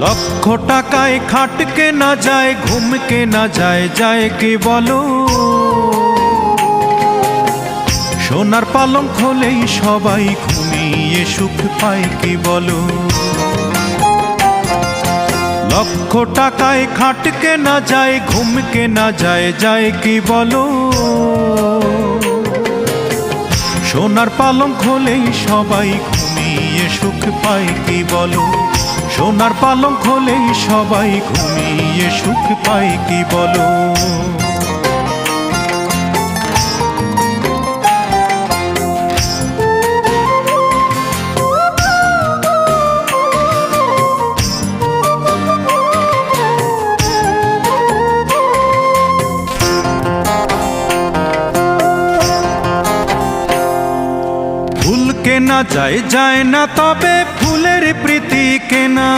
লক্ষ টাকায় খাট কেনা যায়, ঘুম কেনা যায়, যায় কি বলো? সোনার পালঙ্ক হলেই সবাই ঘুমিয়ে সুখ পায় কি বলো? লক্ষ টাকায় খাট কেনা যায়, ঘুম কেনা যায়, যায় কি বলো? সোনার পালঙ্ক হলেই সবাই ঘুমিয়ে সুখ পায় কি বলো? সোনার পালঙ্ক হলেই সবাই ঘুমিয়ে সুখ পায় কি বলো? ফুল কেনা যায়, যায় না তবে ফুলের প্রীতি কেনা।